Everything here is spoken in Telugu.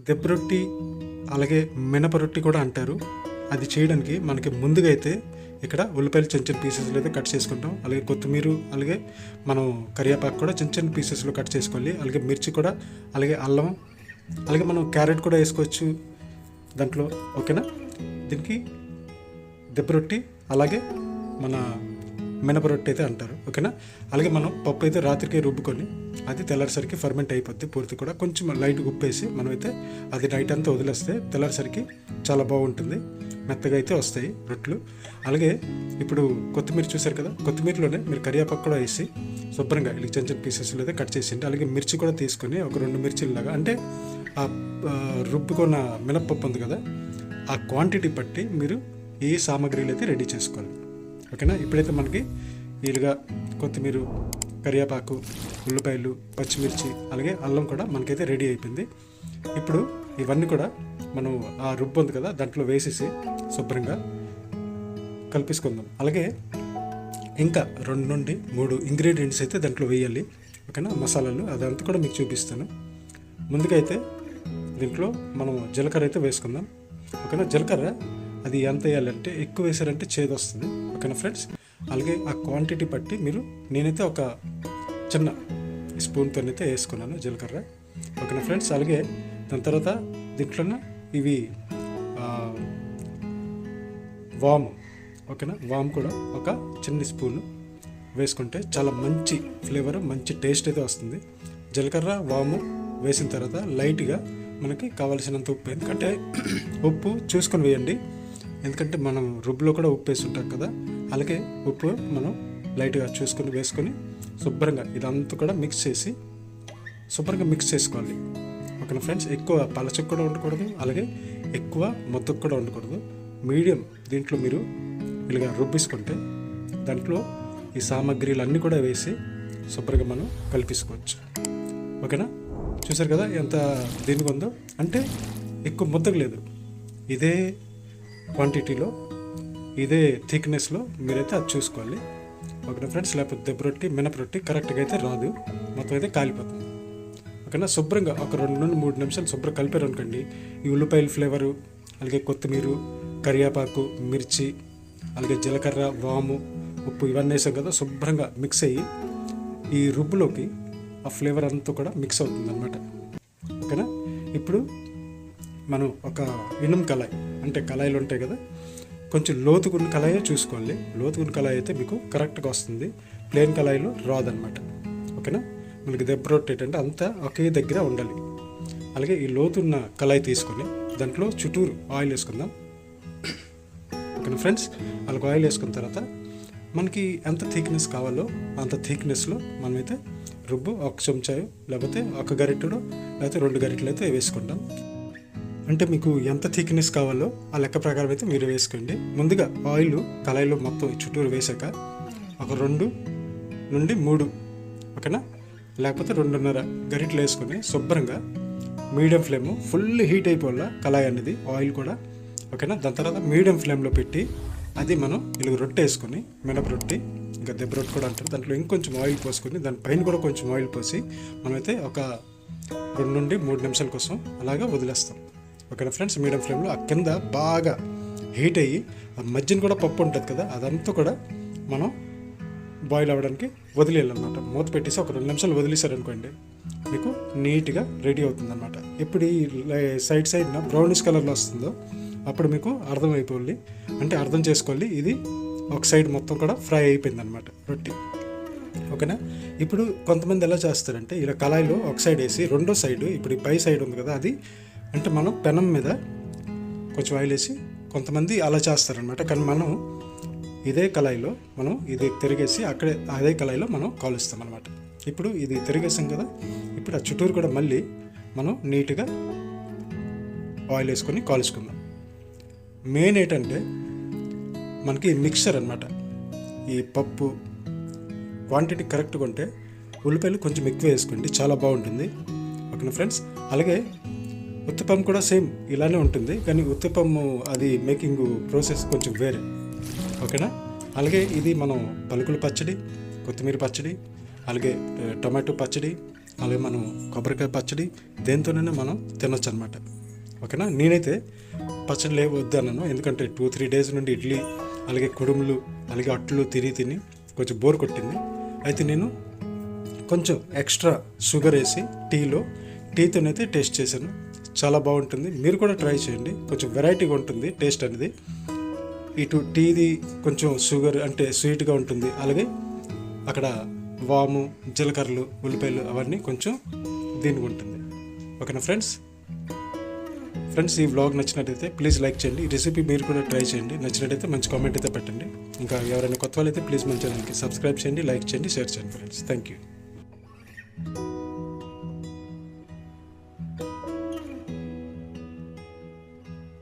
దెబ్బ రొట్టి అలాగే మినప రొట్టి కూడా అంటారు. అది చేయడానికి మనకి ముందుగా అయితే ఇక్కడ ఉల్లిపాయలు చిన్న చిన్న పీసెస్లో అయితే కట్ చేసుకుంటాం. అలాగే కొత్తిమీర, అలాగే మనం కరివేపాకు కూడా చిన్న చిన్న పీసెస్లో కట్ చేసుకోవాలి. అలాగే మిర్చి కూడా, అలాగే అల్లం, అలాగే మనం క్యారెట్ కూడా వేసుకోవచ్చు దాంట్లో. ఓకేనా, దీనికి దెబ్బ రొట్టి అలాగే మన మినప రొట్టె అయితే అంటారు. ఓకేనా, అలాగే మనం పప్పు అయితే రాత్రికి రుబ్బుకొని అది తెల్లారిసరికి ఫర్మెంట్ అయిపోద్ది పూర్తి కూడా. కొంచెం లైట్గా ఉప్పేసి మనమైతే అది నైట్ అంతా వదిలేస్తే తెల్లారిసరికి చాలా బాగుంటుంది, మెత్తగా అయితే వస్తాయి రొట్టెలు. అలాగే ఇప్పుడు కొత్తిమీర చూసారు కదా, కొత్తిమీరలోనే మీరు కరివేపాకు కూడా వేసి శుభ్రంగా ఇలా చిన్న చిన్న పీసెస్లో అయితే కట్ చేసిండి. అలాగే మిర్చి కూడా తీసుకొని ఒక 2 మిర్చిలాగా, అంటే ఆ రుబ్బుకున్న మినప్పప్పు ఉంది కదా, ఆ క్వాంటిటీ బట్టి మీరు ఈ సామాగ్రిలు అయితే రెడీ చేసుకోవాలి. ఓకేనా, ఇప్పుడైతే మనకి వీలుగా కొత్తిమీర, కరివేపాకు, ఉల్లిపాయలు, పచ్చిమిర్చి, అలాగే అల్లం కూడా మనకైతే రెడీ అయిపోయింది. ఇప్పుడు ఇవన్నీ కూడా మనం ఆ రుబ్బు ఉంది కదా దాంట్లో వేసేసి శుభ్రంగా కలిపేసుకుందాం. అలాగే ఇంకా 2 నుండి 3 ఇంగ్రీడియంట్స్ అయితే దాంట్లో వేయాలి. ఓకేనా, మసాలాలు అదంతా కూడా మీకు చూపిస్తాను. ముందుగా అయితే దీంట్లో మనం జీలకర్ర అయితే వేసుకుందాం. ఓకేనా, జీలకర్ర అది ఎంత వేయాలంటే ఎక్కువ వేసారంటే చేదు వస్తుంది. ఓకేనా ఫ్రెండ్స్, అలాగే ఆ క్వాంటిటీ బట్టి మీరు, నేనైతే ఒక చిన్న స్పూన్తో అయితే వేసుకున్నాను జీలకర్ర. ఓకేనా ఫ్రెండ్స్, అలాగే దాని తర్వాత దీంట్లోనే ఇవి వాము. ఓకేనా, వాము కూడా ఒక చిన్న స్పూను వేసుకుంటే చాలా మంచి ఫ్లేవర్, మంచి టేస్ట్ అయితే వస్తుంది. జీలకర్ర, వాము వేసిన తర్వాత లైట్గా మనకి కావాల్సినంత ఉప్పు, ఎందుకంటే ఉప్పు చూసుకొని వేయండి, ఎందుకంటే మనం రుబ్బులో కూడా ఉప్పు వేసి ఉంటాం కదా. అలాగే ఉప్పు మనం లైట్గా చూసుకొని వేసుకొని శుభ్రంగా ఇదంతా కూడా మిక్స్ చేసి శుభ్రంగా మిక్స్ చేసుకోవాలి. ఓకేనా ఫ్రెండ్స్, ఎక్కువ పలచకు కూడా ఉండకూడదు, అలాగే ఎక్కువ మొత్తకు కూడా ఉండకూడదు, మీడియం. దీంట్లో మీరు ఇలాగా రుబ్బిసుకుంటే దాంట్లో ఈ సామాగ్రిలు అన్నీ కూడా వేసి శుభ్రంగా మనం కలిపేసుకోవచ్చు. ఓకేనా, చూసారు కదా ఎంత దీనికి ఉందో, అంటే ఎక్కువ ముద్దకు లేదు, ఇదే క్వాంటిటీలో ఇదే థిక్నెస్లో మీరైతే అది చూసుకోవాలి. ఓకేనా ఫ్రెండ్స్, లేకపోతే దెబ్బ రొట్టి, మినప రొట్టి కరెక్ట్గా అయితే రాదు, మొత్తం అయితే కాలిపోతుంది. ఓకేనా, శుభ్రంగా ఒక 2 నుండి 3 నిమిషాలు శుభ్రంగా కలిపారు అనుకోండి, ఈ ఉల్లిపాయల ఫ్లేవరు, అలాగే కొత్తిమీర, కరివేపాకు, మిర్చి, అలాగే జీలకర్ర, వాము, ఉప్పు ఇవన్నీ వేసాం కదా, శుభ్రంగా మిక్స్ అయ్యి ఈ రుబ్బులోకి ఆ ఫ్లేవర్ అంతా కూడా మిక్స్ అవుతుంది అన్నమాట. ఓకేనా, ఇప్పుడు మనం ఒక ఇనుము కళాయి, అంటే కళాయిలు ఉంటాయి కదా, కొంచెం లోతుకున్న కళాయే చూసుకోవాలి. లోతుకున్న కళాయి అయితే మీకు కరెక్ట్గా వస్తుంది, ప్లేన్ కళాయిలో రాదనమాట. ఓకేనా, మనకి దెబ్బ రొట్టె ఏంటంటే అంతా ఒకే దగ్గర ఉండాలి. అలాగే ఈ లోతున్న కళాయి తీసుకొని దాంట్లో చుట్టూరు ఆయిల్ వేసుకుందాం. ఓకేనా ఫ్రెండ్స్, అలాగే ఆయిల్ వేసుకున్న తర్వాత మనకి ఎంత థిక్నెస్ కావాలో అంత థిక్నెస్లో మనమైతే రుబ్బు ఒక చెంచాయో లేకపోతే ఒక గరిటెడో లేకపోతే 2 గరిటెలు అయితే వేసుకుంటాం. అంటే మీకు ఎంత థిక్నెస్ కావాలో ఆ లెక్క ప్రకారం అయితే మీరు వేసుకోండి. ముందుగా ఆయిల్ కళాయిలో మొత్తం చుట్టూరు వేసాక ఒక 2 నుండి 3, ఓకేనా, లేకపోతే 2.5 గరిటెలు వేసుకొని శుభ్రంగా మీడియం ఫ్లేమ్ ఫుల్ హీట్ అయిపోవాల కళాయి అనేది, ఆయిల్ కూడా. ఓకేనా, దాని తర్వాత మీడియం ఫ్లేమ్లో పెట్టి అది మనం ఇలా రొట్టె వేసుకొని, మినప రొట్టి ఇంకా దెబ్బ రొట్టె కూడా అంటారు, దాంట్లో ఇంకొంచెం ఆయిల్ పోసుకొని దానిపైన కూడా కొంచెం ఆయిల్ పోసి మనమైతే ఒక 2 నుండి 3 నిమిషాల కోసం అలాగా వదిలేస్తాం. ఓకేనా ఫ్రెండ్స్, మీడియం ఫ్లేమ్లో ఆ కింద బాగా హీట్ అయ్యి ఆ మధ్యన కూడా పప్పు ఉంటుంది కదా, అదంతా కూడా మనం బాయిల్ అవ్వడానికి వదిలేయాలన్నమాట. మూత పెట్టేసి ఒక 2 నిమిషాలు వదిలేసారనుకోండి, మీకు నీట్గా రెడీ అవుతుంది అన్నమాట. ఇప్పుడు ఈ సైడ్న బ్రౌనిష్ కలర్లో వస్తుందో అప్పుడు మీకు అర్థమైపోవాలి, అంటే అర్థం చేసుకోవాలి ఇది ఒక సైడ్ మొత్తం కూడా ఫ్రై అయిపోయింది అనమాట రొట్టి. ఓకేనా, ఇప్పుడు కొంతమంది ఎలా చేస్తారంటే ఇలా కళాయిలో ఒక సైడ్ వేసి రెండో సైడ్, ఇప్పుడు ఈ పై సైడ్ ఉంది కదా అది, అంటే మనం పెనం మీద కొంచెం ఆయిల్ వేసి కొంతమంది అలా చేస్తారనమాట. కానీ మనం ఇదే కళాయిలో మనం ఇది తిరిగేసి అక్కడే అదే కళాయిలో మనం కాలుస్తాం అనమాట. ఇప్పుడు ఇది తిరిగేసాం కదా, ఇప్పుడు ఆ చుట్టూరు కూడా మళ్ళీ మనం నీట్గా ఆయిల్ వేసుకొని కాల్చుకుందాం. మెయిన్ ఏంటంటే మనకి మిక్చర్ అనమాట, ఈ పప్పు క్వాంటిటీ కరెక్ట్గా ఉంటే ఉల్లిపాయలు కొంచెం ఎక్కువ వేసుకోండి, చాలా బాగుంటుంది. ఓకేనా ఫ్రెండ్స్, అలాగే ఉత్తపం కూడా సేమ్ ఇలానే ఉంటుంది, కానీ ఉత్తపం అది మేకింగ్ ప్రాసెస్ కొంచెం వేరే. ఓకేనా, అలాగే ఇది మనం పలుకుల పచ్చడి, కొత్తిమీర పచ్చడి, అలాగే టమాటో పచ్చడి, అలాగే మనం కొబ్బరికాయ పచ్చడి దేంతోనైనా మనం తినొచ్చు అనమాట. ఓకేనా. నేనైతే పచ్చడి వద్దన్నాను, ఎందుకంటే 2-3 డేస్ నుండి ఇడ్లీ అలాగే కుడుములు అలాగే అట్లు తిని కొంచెం బోర్ కొట్టింది. అయితే నేను కొంచెం ఎక్స్ట్రా షుగర్ వేసి టీతోనైతే టేస్ట్ చేశాను. చాలా బాగుంటుంది, మీరు కూడా ట్రై చేయండి. కొంచెం వెరైటీగా ఉంటుంది టేస్ట్ అనేది. ఇటు టీది కొంచెం షుగర్ అంటే స్వీట్గా ఉంటుంది, అలాగే అక్కడ వాము జీలకర్రలు ఉల్లిపాయలు అవన్నీ కొంచెం దీనికి ఉంటుంది. ఓకేనా ఫ్రెండ్స్. ఈ వ్లాగ్ నచ్చినట్టయితే ప్లీజ్ లైక్ చేయండి. ఈ రెసిపీ మీరు కూడా ట్రై చేయండి. నచ్చినట్టయితే మంచి కామెంట్ అయితే పెట్టండి. ఇంకా ఎవరైనా కొత్త వాళ్ళైతే ప్లీజ్ మన ఛానల్కి సబ్స్క్రైబ్ చేయండి, లైక్ చేయండి, షేర్ చేయండి ఫ్రెండ్స్. Thank you.